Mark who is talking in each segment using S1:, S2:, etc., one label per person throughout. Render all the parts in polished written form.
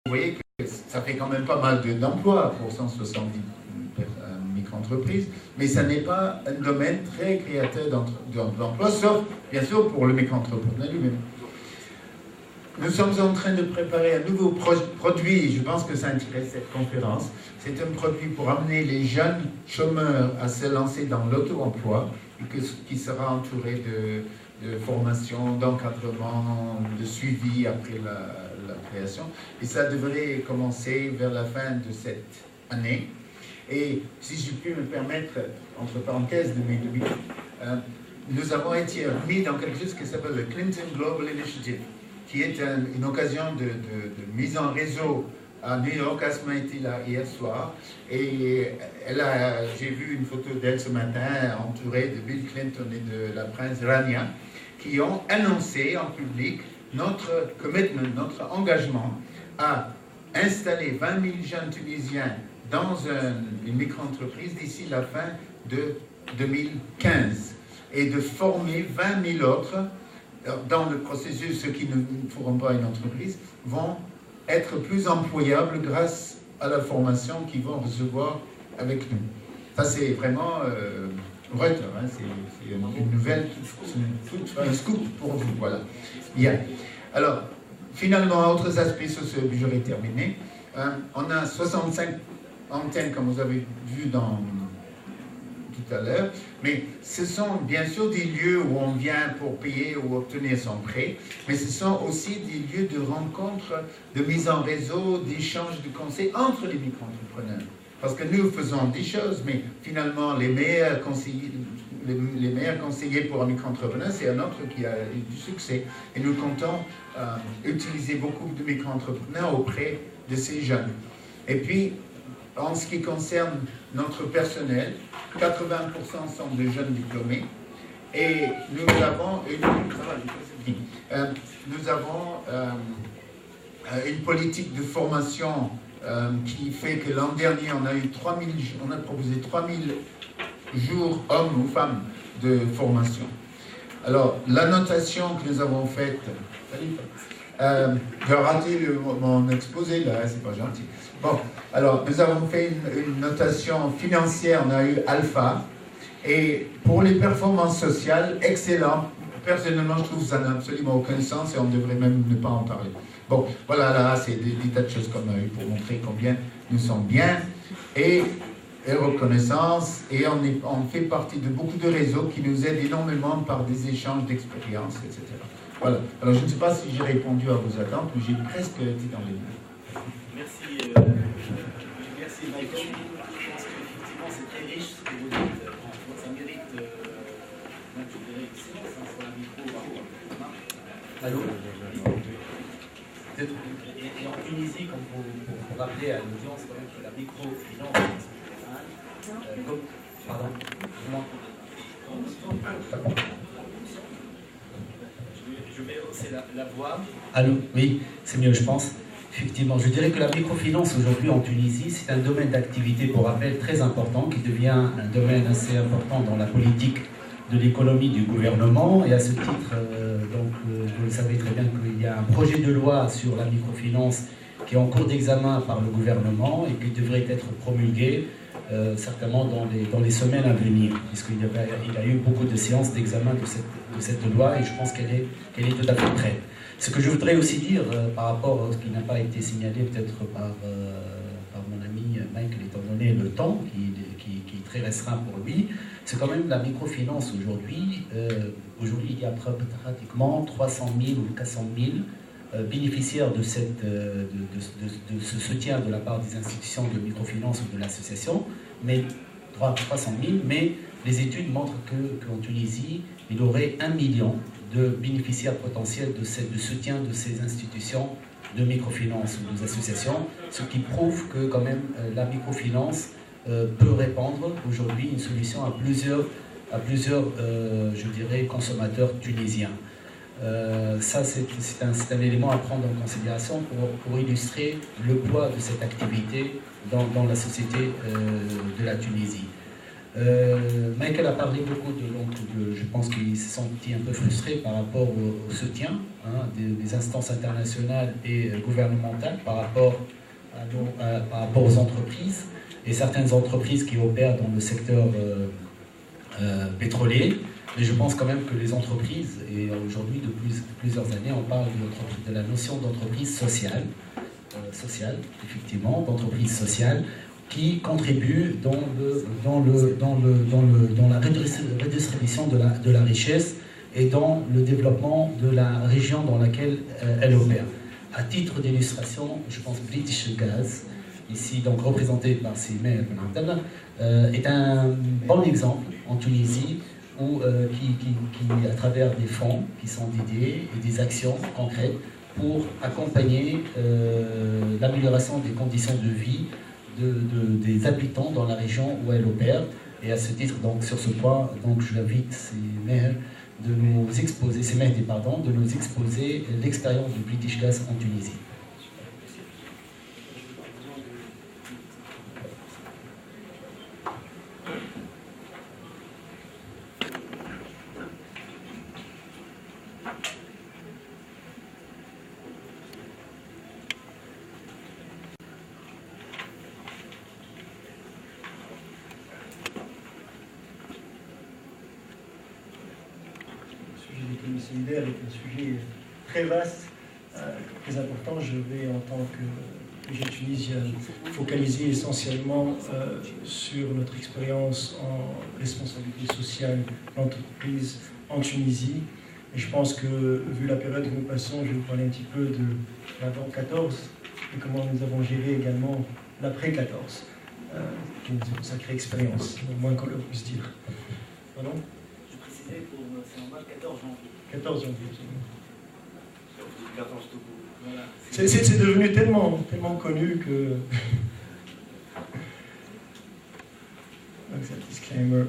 S1: voyez que ça fait quand même pas mal d'emplois pour 170 micro-entreprises, mais ça n'est pas un domaine très créateur d'emplois, sauf bien sûr pour le micro-entrepreneur lui-même. Nous sommes en train de préparer un nouveau produit, je pense que ça intéresse cette conférence. C'est un produit pour amener les jeunes chômeurs à se lancer dans l'auto-emploi, et qui sera entouré de formation, d'encadrement, de suivi après la création. Et ça devrait commencer vers la fin de cette année. Et si je puis me permettre, entre parenthèses de mes 2 minutes, nous avons été mis dans quelque chose qui s'appelle le Clinton Global Initiative, qui est une occasion de mise en réseau à New York. Asma était là hier soir et j'ai vu une photo d'elle ce matin entourée de Bill Clinton et de la prince Rania qui ont annoncé en public notre commitment, notre engagement à installer 20 000 jeunes Tunisiens dans une micro-entreprise d'ici la fin de 2015 et de former 20 000 autres dans le processus. Ceux qui ne feront pas une entreprise vont être plus employables grâce à la formation qu'ils vont recevoir avec nous. Ça, c'est vraiment Reuters, hein, c'est une nouvelle, un scoop pour vous. Voilà. Bien. Alors, finalement, autres aspects sociaux, j'aurais terminé. On a 65 antennes, comme vous avez vu tout à l'heure, mais ce sont bien sûr des lieux où on vient pour payer ou obtenir son prêt, mais ce sont aussi des lieux de rencontre, de mise en réseau, d'échange de conseils entre les micro-entrepreneurs. Parce que nous faisons des choses, mais finalement, les meilleurs conseillers pour un micro-entrepreneur, c'est un autre qui a eu du succès. Et nous comptons utiliser beaucoup de micro-entrepreneurs auprès de ces jeunes. Et puis, en ce qui concerne notre personnel, 80% sont de jeunes diplômés et nous avons une politique de formation qui fait que l'an dernier on a proposé 3000 jours hommes ou femmes de formation. Alors la notation que nous avons faite, j'ai raté mon exposé là, c'est pas gentil. Bon, alors nous avons fait une notation financière, on a eu alpha, et pour les performances sociales, excellent. Personnellement, je trouve que ça n'a absolument aucun sens et on devrait même ne pas en parler. Bon, voilà, là, c'est des tas de choses qu'on a eu pour montrer combien nous sommes bien et reconnaissance, et on fait partie de beaucoup de réseaux qui nous aident énormément par des échanges d'expériences, etc. Voilà. Alors, je ne sais pas si j'ai répondu à vos attentes, mais j'ai presque été dans les mains.
S2: Merci, merci Michael. Je pense qu'effectivement c'est très riche ce que vous dites. Ça mérite, je dirais, excellence sur la micro. Allô? Et en Tunisie, comme pour rappeler à l'audience quand même que la microfinance, pardon, je vais hausser la voix. Allô? Oui, c'est mieux, je pense. Effectivement, je dirais que la microfinance aujourd'hui en Tunisie, c'est un domaine d'activité, pour rappel, très important, qui devient un domaine assez important dans la politique de l'économie du gouvernement. Et à ce titre, vous le savez très bien qu'il y a un projet de loi sur la microfinance qui est en cours d'examen par le gouvernement et qui devrait être promulgué certainement dans les semaines à venir, puisqu'il y a eu beaucoup de séances d'examen de cette loi et je pense qu'elle est tout à fait prête. Ce que je voudrais aussi dire par rapport à ce qui n'a pas été signalé peut-être par mon ami Michael, étant donné le temps qui est très restreint pour lui, c'est quand même la microfinance aujourd'hui. Aujourd'hui, il y a pratiquement 300 000 ou 400 000 bénéficiaires de ce soutien de la part des institutions de microfinance ou de l'association, mais 300 000, mais les études montrent qu'en Tunisie, il y aurait 1 million de bénéficiaires potentiels de soutien de ces institutions de microfinance ou des associations, ce qui prouve que quand même la microfinance peut répondre aujourd'hui une solution à plusieurs je dirais, consommateurs tunisiens. Ça, c'est un élément à prendre en considération pour illustrer le poids de cette activité dans la société de la Tunisie. Michael a parlé beaucoup je pense qu'il s'est senti un peu frustré par rapport au soutien des instances internationales et gouvernementales par rapport aux entreprises, et certaines entreprises qui opèrent dans le secteur pétrolier. Mais je pense quand même que les entreprises, et aujourd'hui depuis plusieurs années, on parle de la notion d'entreprise sociale, effectivement, d'entreprise sociale, qui contribue dans la redistribution de la richesse et dans le développement de la région dans laquelle elle opère. À titre d'illustration, je pense que British Gas, ici donc représenté par Simer Ben Abdallah, est un bon exemple en Tunisie où, qui, à travers des fonds qui sont dédiés et des actions concrètes pour accompagner l'amélioration des conditions de vie des habitants dans la région où elle opère. Et à ce titre, donc, sur ce point, donc, je l'invite ces maires de nous exposer, de nous exposer l'expérience du British Gas en Tunisie.
S3: Solidaire est un sujet très vaste, très important. Je vais, en tant que jeune Tunisien, focaliser essentiellement sur notre expérience en responsabilité sociale d'entreprise en Tunisie. Et je pense que, vu la période que nous passons, je vais vous parler un petit peu de l'avant 14 et comment nous avons géré également l'après 14, qui nous est une sacrée expérience, au moins qu'on le puisse dire. Pardon ?
S2: C'est en 14 janvier.
S3: 14 janvier.
S2: 14 tout court. Voilà.
S3: C'est devenu tellement connu que... Donc c'est un disclaimer.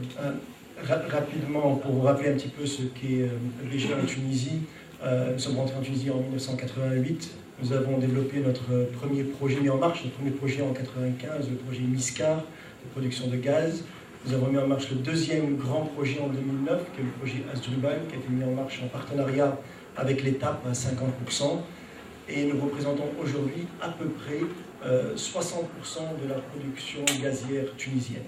S3: Rapidement, pour vous rappeler un petit peu ce qu'est Région en Tunisie, nous sommes rentrés en Tunisie en 1988. Nous avons développé notre premier projet mis en marche, notre premier projet en 1995, le projet Miscar, de production de gaz. Nous avons mis en marche le deuxième grand projet en 2009, qui est le projet Asdrubal, qui a été mis en marche en partenariat avec l'État à 50%. Et nous représentons aujourd'hui à peu près 60% de la production gazière tunisienne.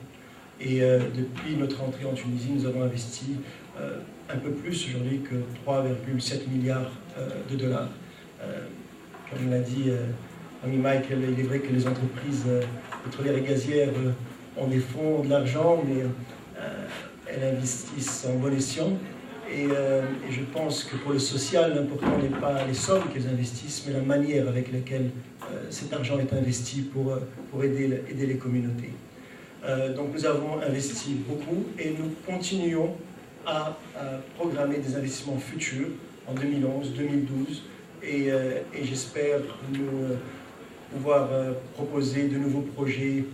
S3: Et depuis notre entrée en Tunisie, nous avons investi un peu plus aujourd'hui que 3,7 milliards de dollars. Comme l'a dit ami Michael, il est vrai que les entreprises pétrolières et gazières ont des fonds, de l'argent, mais elles investissent en bon escient. Et je pense que pour le social, l'important n'est pas les sommes qu'elles investissent, mais la manière avec laquelle cet argent est investi pour aider les communautés. Donc nous avons investi beaucoup et nous continuons à programmer des investissements futurs en 2011, 2012 et j'espère nous pouvoir proposer de nouveaux projets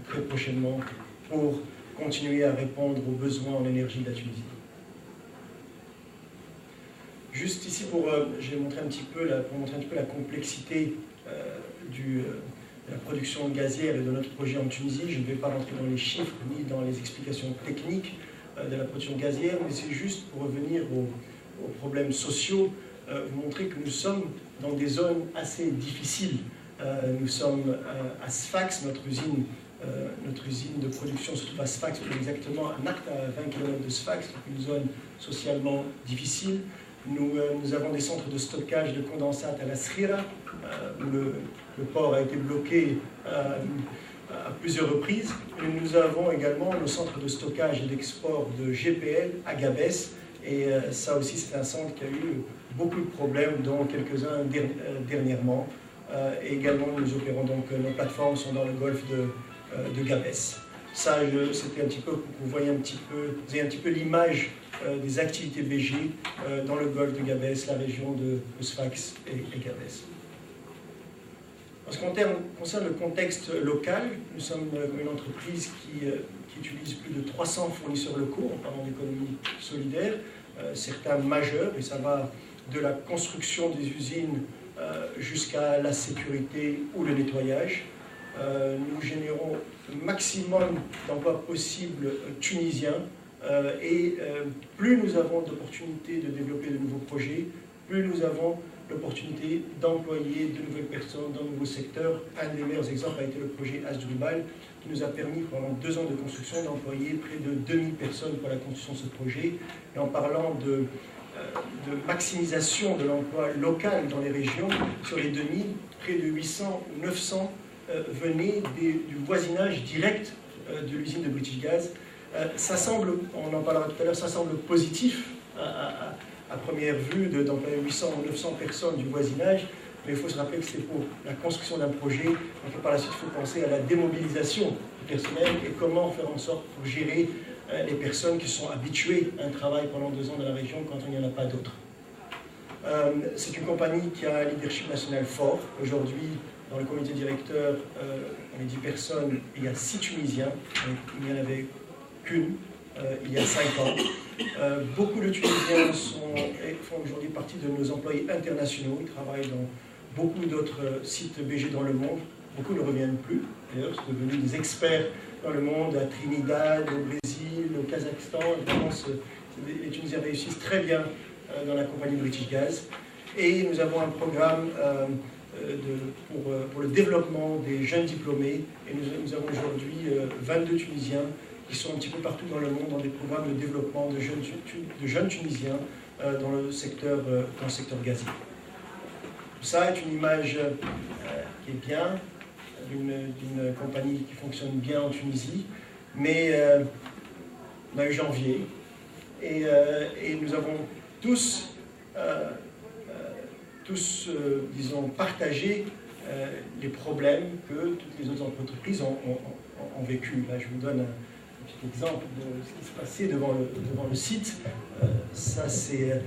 S3: très prochainement pour continuer à répondre aux besoins en énergie de la Tunisie. Juste ici, je vais montrer un petit peu la complexité de la production gazière et de notre projet en Tunisie. Je ne vais pas rentrer dans les chiffres ni dans les explications techniques de la production gazière, mais c'est juste pour revenir aux problèmes sociaux, vous montrer que nous sommes dans des zones assez difficiles. Nous sommes à Sfax, notre usine de production se trouve à Sfax, plus exactement à Nakta, à 20 km de Sfax, donc une zone socialement difficile. Nous avons des centres de stockage de condensate à la Skhira, où le port a été bloqué à plusieurs reprises. Et nous avons également nos centres de stockage et d'export de GPL à Gabès. Et ça aussi, c'est un centre qui a eu beaucoup de problèmes, dont quelques-uns dernièrement. Et également, nous opérons donc, nos plateformes sont dans le golfe de Gabès. Ça, c'était un petit peu pour que vous ayez un petit peu l'image des activités BG dans le golfe de Gabès, la région de Sfax et Gabès. En ce qui concerne le contexte local, nous sommes une entreprise qui utilise plus de 300 fournisseurs locaux en parlant d'économie solidaire, certains majeurs, et ça va de la construction des usines jusqu'à la sécurité ou le nettoyage. nous générons le maximum d'emplois possibles tunisiens et plus nous avons d'opportunités de développer de nouveaux projets, plus nous avons l'opportunité d'employer de nouvelles personnes dans de nouveaux secteurs. Un des meilleurs exemples a été le projet Asdrubal, qui nous a permis pendant 2 ans de construction d'employer près de 2000 personnes pour la construction de ce projet. Et en parlant de maximisation de l'emploi local dans les régions, sur les 2000, près de 800 ou 900 venaient du voisinage direct de l'usine de British Gas. Ça semble, on en parlera tout à l'heure, ça semble positif à première vue d'employer 800 ou 900 personnes du voisinage, mais il faut se rappeler que c'est pour la construction d'un projet, donc par la suite il faut penser à la démobilisation du personnel et comment faire en sorte pour gérer les personnes qui sont habituées à un travail pendant 2 ans dans la région quand il n'y en a pas d'autres. C'est une compagnie qui a un leadership national fort. Aujourd'hui, dans le comité directeur, on est 10 personnes, il y a 6 Tunisiens, il n'y en avait qu'une il y a 5 ans. Beaucoup de Tunisiens font aujourd'hui partie de nos employés internationaux, ils travaillent dans beaucoup d'autres sites BG dans le monde. Beaucoup ne reviennent plus, d'ailleurs, sont devenus des experts dans le monde, à Trinidad, au Brésil, au Kazakhstan. Évidemment, les Tunisiens réussissent très bien dans la compagnie British Gas. Et nous avons un programme pour le développement des jeunes diplômés. Et nous avons aujourd'hui 22 Tunisiens qui sont un petit peu partout dans le monde dans des programmes de développement de jeunes Tunisiens dans le secteur gazier. Tout ça est une image qui est bien, d'une compagnie qui fonctionne bien en Tunisie, mais on a eu janvier, et nous avons tous disons, partagé les problèmes que toutes les autres entreprises ont vécu. Là, je vous donne un petit exemple de ce qui se passait devant le site. Ça, c'est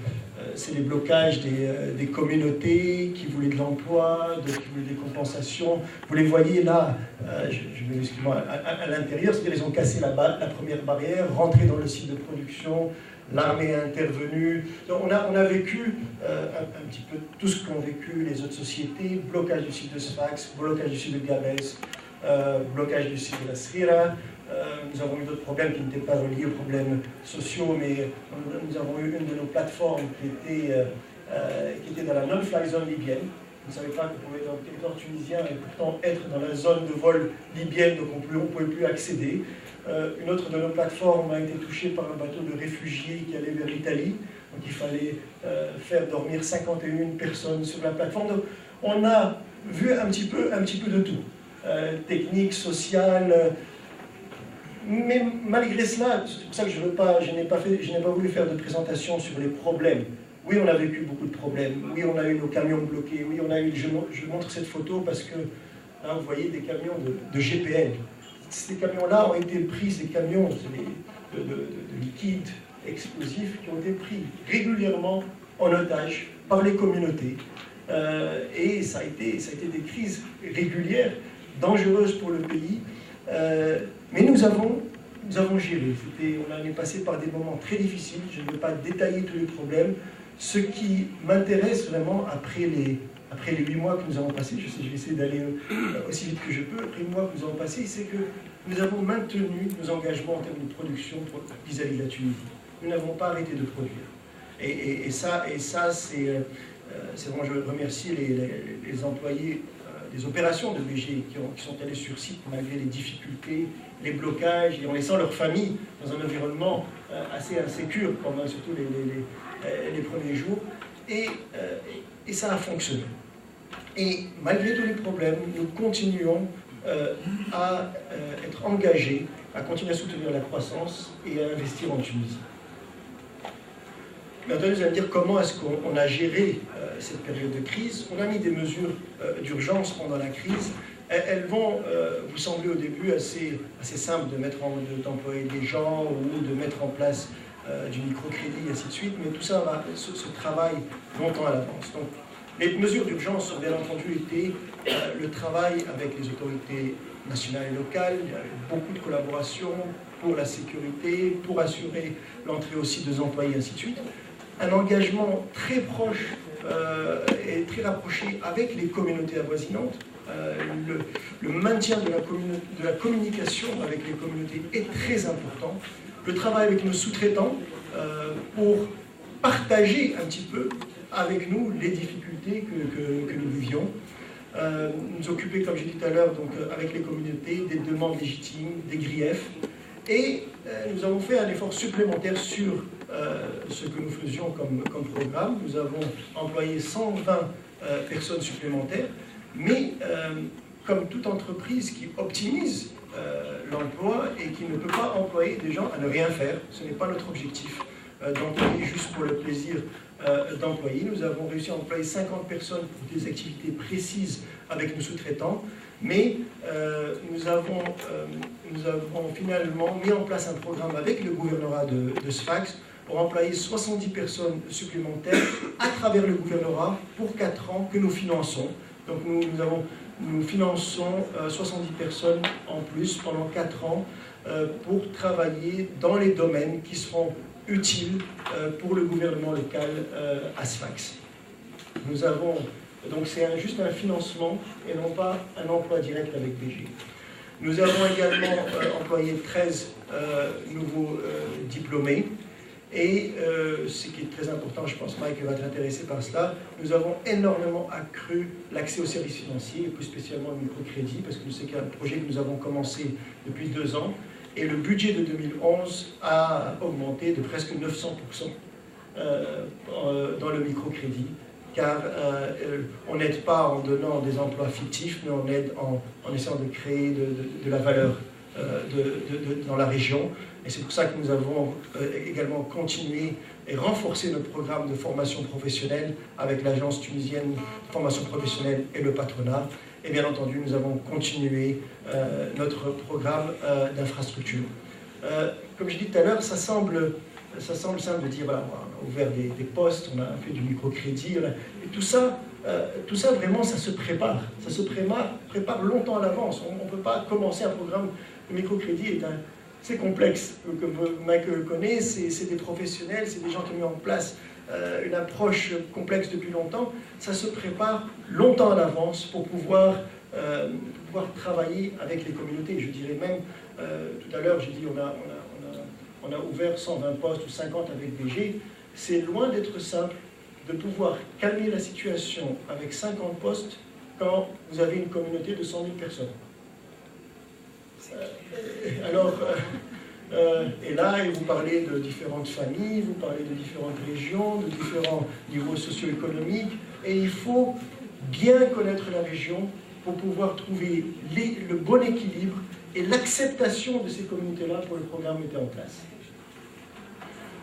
S3: les blocages des communautés qui voulaient de l'emploi, qui voulaient des compensations. Vous les voyez là, je vais excusez-moi, à l'intérieur, c'est-à-dire ils ont cassé la première barrière, rentré dans le site de production, l'armée est intervenue. Donc on a vécu un petit peu tout ce qu'ont vécu les autres sociétés, blocage du site de Sfax, blocage du site de Gabès, blocage du site de la Srira. Nous avons eu d'autres problèmes qui n'étaient pas reliés aux problèmes sociaux, mais nous avons eu une de nos plateformes qui était dans la non-fly zone libyenne. Vous ne savez pas que vous pouvez être dans le territoire tunisien et pourtant être dans la zone de vol libyenne, donc on ne pouvait plus accéder. Une autre de nos plateformes a été touchée par un bateau de réfugiés qui allait vers l'Italie. Donc il fallait faire dormir 51 personnes sur la plateforme. Donc on a vu un petit peu de tout. Technique, sociale. Mais malgré cela, c'est pour ça que je n'ai pas voulu faire de présentation sur les problèmes. Oui, on a vécu beaucoup de problèmes. Oui, on a eu nos camions bloqués. Oui, on a eu. Je montre cette photo parce que là, vous voyez des camions de GPL. Ces camions-là ont été pris, ces camions de liquide explosif qui ont été pris régulièrement en otage par les communautés. Et ça a été des crises régulières, dangereuses pour le pays. Mais nous avons géré. On est passé par des moments très difficiles. Je ne vais pas détailler tous les problèmes. Ce qui m'intéresse vraiment après les 8 mois que nous avons passés, je vais essayer d'aller aussi vite que je peux, après les 8 mois que nous avons passés, c'est que nous avons maintenu nos engagements en termes de production vis-à-vis de la Tunisie. Nous n'avons pas arrêté de produire. Et ça c'est vraiment, je remercie les employés des opérations de BG qui sont allés sur site malgré les difficultés, les blocages, et en laissant leur famille dans un environnement assez insécure pendant surtout les premiers jours. Et ça a fonctionné. Et malgré tous les problèmes, nous continuons à être engagés, à continuer à soutenir la croissance et à investir en Tunisie. Maintenant, vous allez me dire comment est-ce qu'on a géré cette période de crise. On a mis des mesures d'urgence pendant la crise. Elles vont vous sembler au début assez simples d'employer des gens ou de mettre en place du microcrédit, et ainsi de suite, mais tout ça se travaille longtemps à l'avance. Donc, les mesures d'urgence ont bien entendu été le travail avec les autorités nationales et locales. Il y a eu beaucoup de collaboration pour la sécurité, pour assurer l'entrée aussi des employés, et ainsi de suite. Un engagement très proche et très rapproché avec les communautés avoisinantes. Le maintien de la communication avec les communautés est très important. Le travail avec nos sous-traitants pour partager un petit peu avec nous les difficultés que nous vivions. Nous occuper, comme j'ai dit tout à l'heure, avec les communautés, des demandes légitimes, des griefs. Et nous avons fait un effort supplémentaire sur ce que nous faisions comme programme. Nous avons employé 120 personnes supplémentaires, mais comme toute entreprise qui optimise l'emploi et qui ne peut pas employer des gens à ne rien faire, ce n'est pas notre objectif d'employer juste pour le plaisir d'employer. Nous avons réussi à employer 50 personnes pour des activités précises avec nos sous-traitants, mais nous avons finalement mis en place un programme avec le gouvernorat de Sfax pour employer 70 personnes supplémentaires à travers le gouvernorat pour 4 ans que nous finançons. Donc nous finançons 70 personnes en plus pendant 4 ans pour travailler dans les domaines qui seront utiles pour le gouvernement local à Sfax. Nous avons, donc c'est juste un financement et non pas un emploi direct avec BG. Nous avons également employé 13 nouveaux diplômés. Et ce qui est très important, je pense Mike va être intéressé par cela, nous avons énormément accru l'accès aux services financiers, et plus spécialement le microcrédit, parce que c'est un projet que nous avons commencé depuis 2 ans, et le budget de 2011 a augmenté de presque 900% dans le microcrédit, car on n'aide pas en donnant des emplois fictifs, mais on aide en essayant de créer de la valeur dans la région. Et c'est pour ça que nous avons également continué et renforcé notre programme de formation professionnelle avec l'Agence tunisienne de formation professionnelle et le patronat. Et bien entendu, nous avons continué notre programme d'infrastructure. Comme je dis tout à l'heure, ça semble simple de dire, voilà, on a ouvert des postes, on a fait du microcrédit, et tout ça vraiment, ça se prépare. Ça se prépare longtemps à l'avance. On ne peut pas commencer un programme. Le microcrédit c'est complexe, comme Mike connaît, c'est des professionnels, c'est des gens qui ont mis en place une approche complexe depuis longtemps. Ça se prépare longtemps à l'avance pour pouvoir travailler avec les communautés. Je dirais même, tout à l'heure, j'ai dit on a ouvert 120 postes ou 50 avec BG. C'est loin d'être simple de pouvoir calmer la situation avec 50 postes quand vous avez une communauté de 100 000 personnes. Et là, vous parlez de différentes familles, vous parlez de différentes régions, de différents niveaux socio-économiques, et il faut bien connaître la région pour pouvoir trouver le bon équilibre et l'acceptation de ces communautés-là pour le programme mis en place.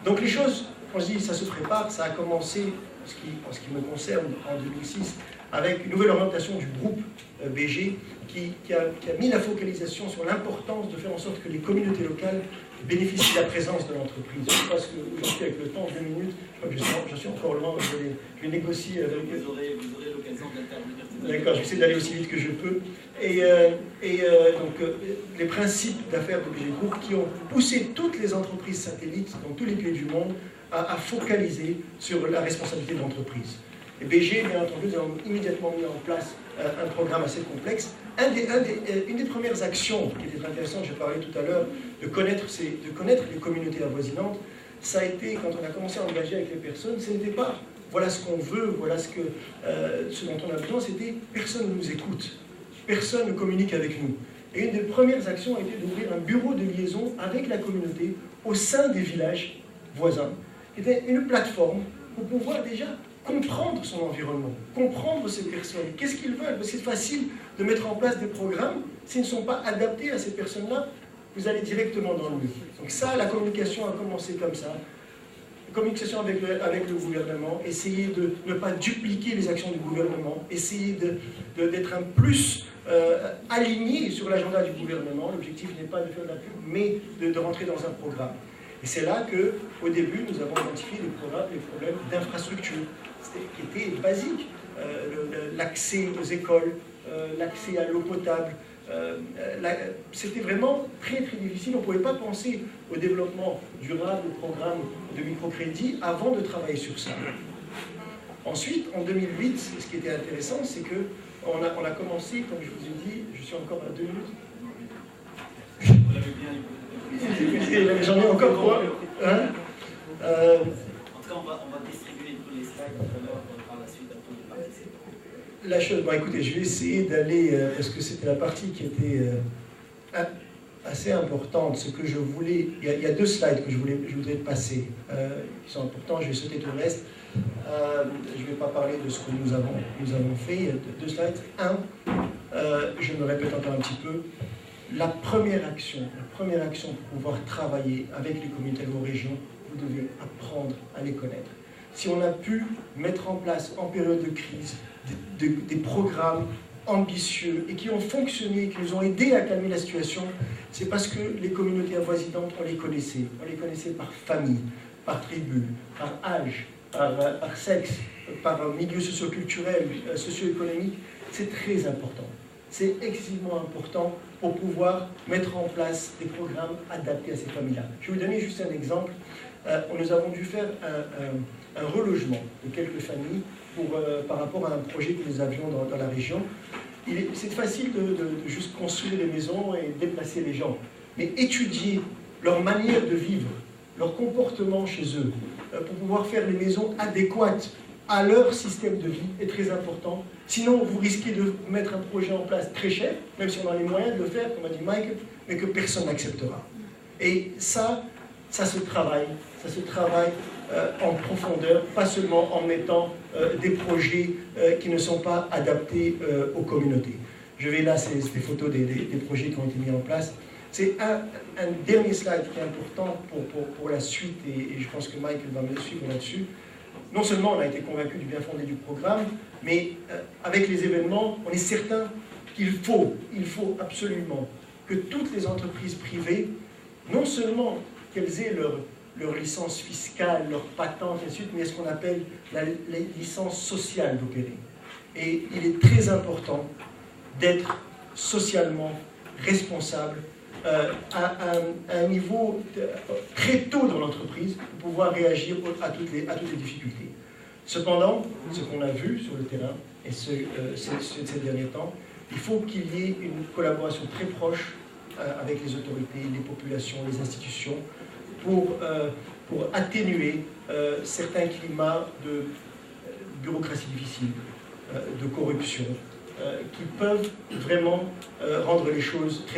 S3: Donc les choses, on se dit, ça se prépare, ça a commencé, en ce qui me concerne, en 2006, avec une nouvelle orientation du groupe BG qui a mis la focalisation sur l'importance de faire en sorte que les communautés locales bénéficient de la présence de l'entreprise. Je pense que aujourd'hui, avec le temps, 2 minutes, je crois que je suis encore loin, je vais négocier avec eux. Vous aurez l'occasion d'intervenir. D'accord, je vais essayer d'aller aussi vite que je peux. Donc, les principes d'affaires de BG Group qui ont poussé toutes les entreprises satellites dans tous les pays du monde à focaliser sur la responsabilité de l'entreprise. Et BG, bien entendu, nous avons immédiatement mis en place un programme assez complexe. Une des premières actions qui était intéressante, j'ai parlé tout à l'heure, de connaître les communautés avoisinantes, ça a été, quand on a commencé à engager avec les personnes, ce n'était pas voilà ce qu'on veut, voilà ce dont on a besoin, c'était personne ne nous écoute, personne ne communique avec nous. Et une des premières actions a été d'ouvrir un bureau de liaison avec la communauté au sein des villages voisins, qui était une plateforme pour pouvoir déjà comprendre son environnement, comprendre ces personnes, qu'est-ce qu'ils veulent, parce que c'est facile de mettre en place des programmes, s'ils ne sont pas adaptés à ces personnes-là, vous allez directement dans le mur. Donc ça, la communication a commencé comme ça, communication avec le gouvernement, essayer de ne pas dupliquer les actions du gouvernement, essayer d'être un plus aligné sur l'agenda du gouvernement. L'objectif n'est pas de faire de la pub, mais de rentrer dans un programme. Et c'est là qu'au début, nous avons identifié les problèmes d'infrastructure, qui étaient basiques. L'accès aux écoles, l'accès à l'eau potable. C'était vraiment très très difficile. On ne pouvait pas penser au développement durable du programme de microcrédit avant de travailler sur ça. Ensuite, en 2008, ce qui était intéressant, c'est que On a commencé, comme je vous ai dit, je suis encore à 2 minutes.
S2: Vous l'avez bien eu.
S3: J'en ai encore 3. Hein
S2: En tout cas, on va distribuer les slides tout à l'heure par la suite à tous les participants.
S3: La chose, bon, écoutez, je vais essayer d'aller, parce que c'était la partie qui était assez importante. Ce que je voulais, il y a 2 slides que je voudrais passer, qui sont importants. Je vais sauter tout le reste. Je ne vais pas parler de ce que nous avons fait. Il y a 2 slides. Je me répète encore un petit peu. La première action pour pouvoir travailler avec les communautés de vos régions, vous devez apprendre à les connaître. Si on a pu mettre en place en période de crise des programmes ambitieux et qui ont fonctionné, qui nous ont aidés à calmer la situation, c'est parce que les communautés avoisinantes, on les connaissait. On les connaissait par famille, par tribu, par âge, par sexe, par milieu socio-culturel, socio-économique. C'est très important. C'est excessivement important pour pouvoir mettre en place des programmes adaptés à ces familles-là. Je vais vous donner juste un exemple. Nous avons dû faire un relogement de quelques familles par rapport à un projet que nous avions dans la région. C'est facile de juste construire des maisons et déplacer les gens, mais étudier leur manière de vivre, leur comportement chez eux, pour pouvoir faire des maisons adéquates à leur système de vie est très important. Sinon, vous risquez de mettre un projet en place très cher, même si on a les moyens de le faire, comme a dit Mike, mais que personne n'acceptera. Et ça se travaille en profondeur, pas seulement en mettant des projets qui ne sont pas adaptés aux communautés. Je vais là, c'est des photos des projets qui ont été mis en place. C'est un dernier slide qui est important pour la suite, et je pense que Mike va me suivre là-dessus. Non seulement on a été convaincu du bien fondé du programme, mais avec les événements, on est certain qu'il faut absolument que toutes les entreprises privées, non seulement qu'elles aient leur licence fiscale, leur patente, et ainsi de suite, mais ce qu'on appelle la licence sociale d'opérer. Et il est très important d'être socialement responsable à un niveau très tôt dans l'entreprise pour pouvoir réagir à toutes les difficultés. Cependant, ce qu'on a vu sur le terrain et ces derniers temps, il faut qu'il y ait une collaboration très proche avec les autorités, les populations, les institutions pour atténuer certains climats de bureaucratie difficile, de corruption, qui peuvent vraiment rendre les choses très